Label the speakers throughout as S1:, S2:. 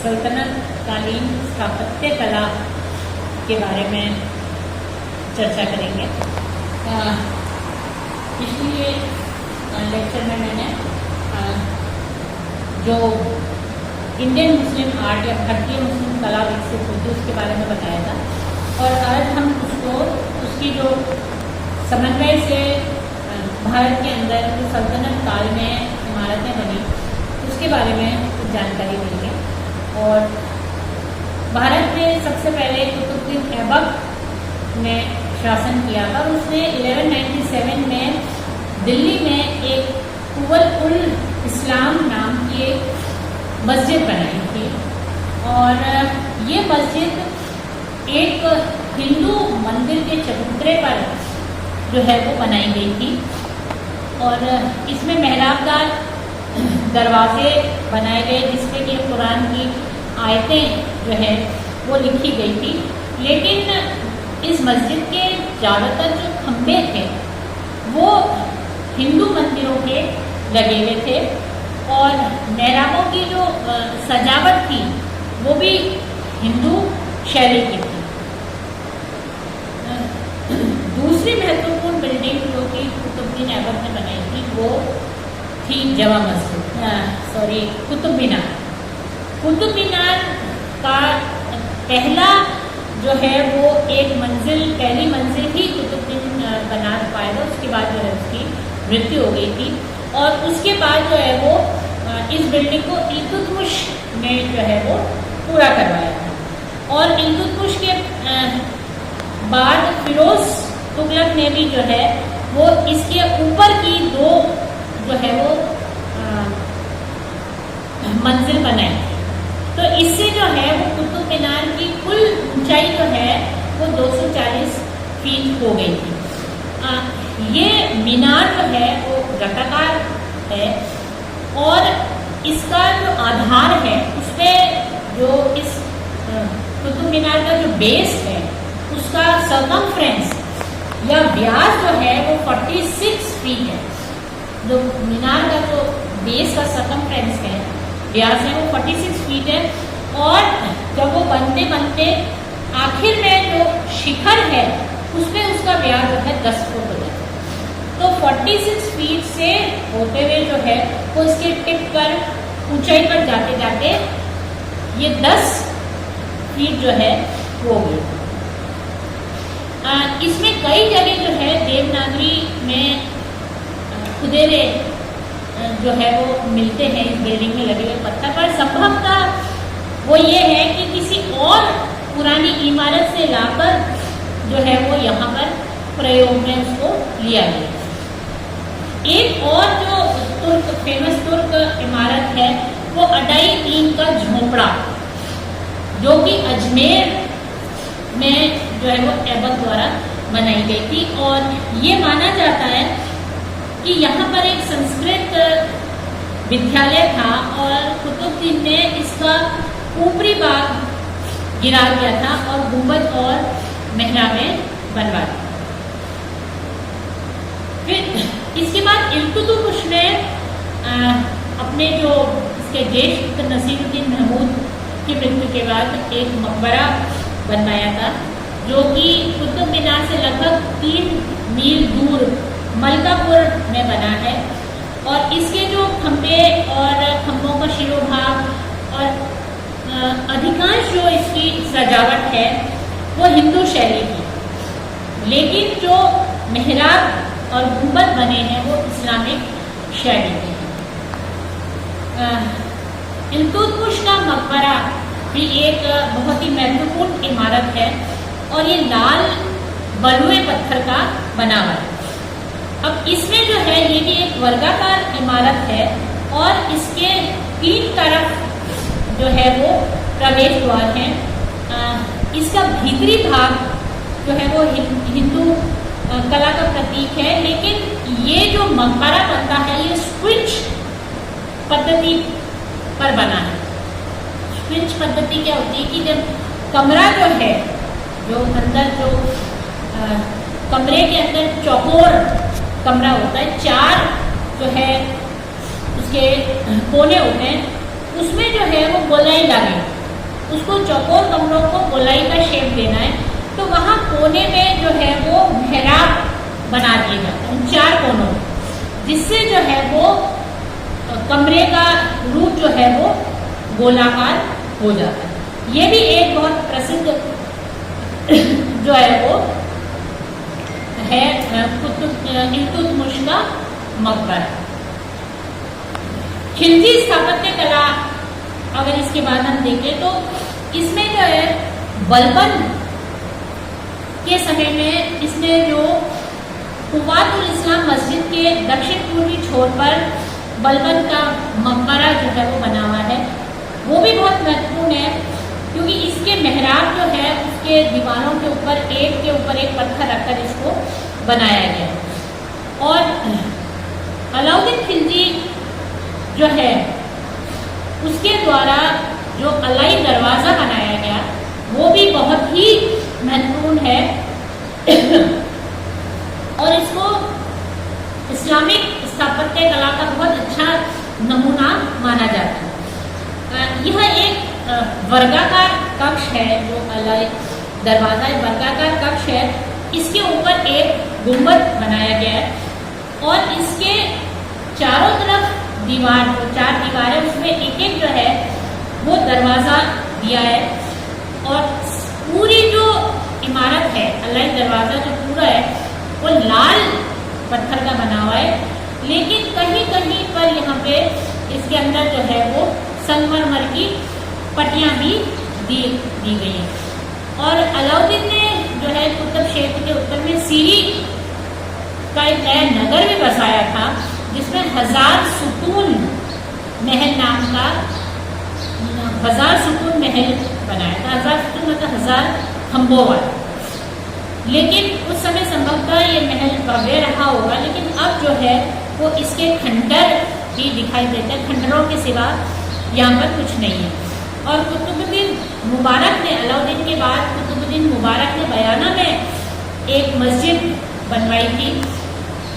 S1: सल्तनत कालीन स्थापत्य कला के बारे में चर्चा करेंगे। पिछले लेक्चर में मैंने जो इंडियन मुस्लिम आर्ट या भारतीय मुस्लिम कला विकसित होती है उसके बारे में बताया था, और आज हम उसकी जो समन्वय से भारत के अंदर जो सल्तनत काल में इमारतें बनी उसके बारे में कुछ जानकारी देंगे। और भारत में सबसे पहले कुतुबुद्दीन ऐबक ने शासन किया था। उसने 1197 में दिल्ली में एक कुव्वत उल इस्लाम नाम की एक मस्जिद बनाई थी, और ये मस्जिद एक हिंदू मंदिर के चबूतरे पर जो है वो बनाई गई थी, और इसमें मेहराबदार दरवाजे बनाए गए जिसपे कि कुरान की आयतें जो है वो लिखी गई थी। लेकिन इस मस्जिद के ज़्यादातर जो खंभे थे वो हिंदू मंदिरों के लगे हुए थे, और मेहराबों की जो सजावट थी वो भी हिंदू शैली की थी। दूसरी महत्वपूर्ण बिल्डिंग जो कि कुतुबुद्दीन ऐबक ने बनाई थी वो थी जवा मस्जिद, कुतुब मीनार। कुतुब मीनार का पहला जो है वो पहली मंजिल ही कुतुबुद्दीन बना पाया था। उसके बाद जो है उसकी मृत्यु हो गई थी, और उसके बाद जो है वो इस बिल्डिंग को इल्तुतमिश ने जो है वो पूरा करवाया था। और इल्तुतमिश के बाद फिरोज तुगलक ने भी जो है वो इसके ऊपर की दो जो है वो मंजिल बनाई। तो इससे जो है वो कुतुब मीनार की कुल ऊंचाई जो है वो 240 फीट हो गई थी। ये मीनार जो है वो वृत्ताकार है, और इसका जो आधार है उसमें जो इस कुतुब मीनार का जो बेस है उसका सरकमफ्रेंस या व्यास जो है वो 46 फीट है। जो मीनार का जो बेस का सरकमफ्रेंस है, व्यास है, वो 46 फीट है, और जब वो बनते बनते आखिर में जो शिखर है उसमें उसका व्यास जो है 10 फुट हो जाता है। तो 46 फीट से होते हुए जो है वो इसके टिप पर ऊंचाई पर जाते जाते ये 10 फीट जो है वो हो गई। इसमें कई जगह जो है देवनागरी में खुदेरे जो है वो मिलते हैं इस बिल्डिंग में लगे हुए पत्थर पर। संभवतः वो ये है कि किसी और पुरानी इमारत से लाकर जो है वो यहाँ पर प्रयोग में उसको लिया गया। एक और जो फेमस तुर्क इमारत है वो अडाई-तीन का झोपड़ा, जो कि अजमेर में जो है वो ऐबक द्वारा बनाई गई थी। और ये माना जाता है कि यहाँ पर एक संस्कृत विद्यालय था, और कुतुबुद्दीन ने इसका ऊपरी भाग गिरा दिया था और गुंबद और मेहराबें बनवा दी। फिर इसके बाद इल्तुतमिश ने अपने जो इसके ज्येष्ठ नसीरुद्दीन महमूद की मृत्यु के बाद एक मकबरा बनवाया था, जो कि कुतुब मीनार से लगभग 3 मील दूर मलकापुर में बना है। और इसके जो खंभे और खंभों का शिरोभाग और अधिकांश जो इसकी सजावट है वो हिंदू शैली की, लेकिन जो मेहराब और गुंबद बने हैं वो इस्लामिक शैली के हैं। इल्तुतमिश का मकबरा भी एक बहुत ही महत्वपूर्ण इमारत है, और ये लाल बलुए पत्थर का बना हुआ है। अब इसमें जो है ये भी एक वर्गाकार इमारत है, और इसके 3 तरफ जो है वो प्रवेश द्वार हैं। इसका भीतरी भाग जो है वो हिंदू कला का प्रतीक है, लेकिन ये जो मकबरा बनता है ये स्क्विंच पद्धति पर बना है। स्क्विंच पद्धति क्या होती है कि जब कमरा जो है, जो अंदर जो कमरे के अंदर चौकोर कमरा होता है, 4 जो है उसके कोने होते हैं, उसमें जो है वो गोलाई डाली, उसको चौकोर कमरों को गोलाई का शेप देना है। तो वहाँ कोने में जो है वो मेहराब बना दिए जाते हैं, 4 कोनों, जिससे जो है वो कमरे का रूप जो है वो गोलाकार हो जाता है। ये भी एक बहुत प्रसिद्ध जो है वो है इल्तुतमिश का मकबरा। खिलजी स्थापत्य कला अगर इसके बाद हम देखें तो इसमें जो है बलबन के समय में इसने जो कुव्वातुल इस्लाम मस्जिद के दक्षिण पूर्वी छोर पर बलबन का मकबरा जो है वो बना हुआ है, वो भी बहुत महत्वपूर्ण है, क्योंकि इसके मेहराब जो है उसके दीवारों के ऊपर एक पत्थर रखकर इसको बनाया गया। और अलाउद्दीन खिलजी जो है उसके द्वारा जो अलाई दरवाज़ा बनाया गया वो भी बहुत ही महत्वपूर्ण है और इसको इस्लामिक स्थापत्य कला का बहुत अच्छा नमूना माना जाता है। यह एक वर्गाकार कक्ष है, जो अलाई दरवाज़ा एक वर्गाकार कक्ष है, इसके ऊपर एक गुंबद बनाया गया है और इसके चारों तरफ दीवार, जो 4 दीवारें उसमें एक जो है वो दरवाज़ा दिया है। और पूरी जो इमारत है, अलाई दरवाज़ा जो पूरा है वो लाल पत्थर का बना हुआ है, लेकिन कहीं कहीं पर यहाँ पे इसके अंदर जो है वो संगमरमर की पट्टियाँ भी दी गई हैं। और अलाउद्दीन ने जो है कुतुब क्षेत्र के उत्तर में सीरी का एक नया नगर भी बसाया था, जिसमें 1000 सुकून महल नाम का 1000 सुकून महल बनाया था। 1000 सुकून मतलब 1000 खंभों वाला। लेकिन उस समय संभवतः ये महल भव्य रहा होगा, लेकिन अब जो है वो इसके खंडर भी दिखाई देते हैं, खंडरों के सिवा यहाँ पर कुछ नहीं है। और कुतुबुद्दीन मुबारक ने, अलाउद्दीन के बाद कुतुबुद्दीन मुबारक ने बयाना में एक मस्जिद बनवाई थी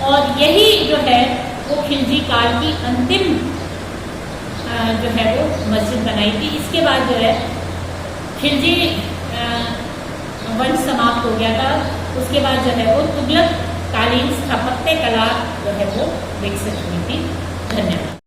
S1: और यही जो है वो खिलजी काल की अंतिम जो है वो मस्जिद बनाई थी। इसके बाद जो है खिलजी वंश समाप्त हो गया था। उसके बाद जो है वो तुगलक कालीन स्थापत्य कला जो है वो विकसित हुई थी। धन्यवाद।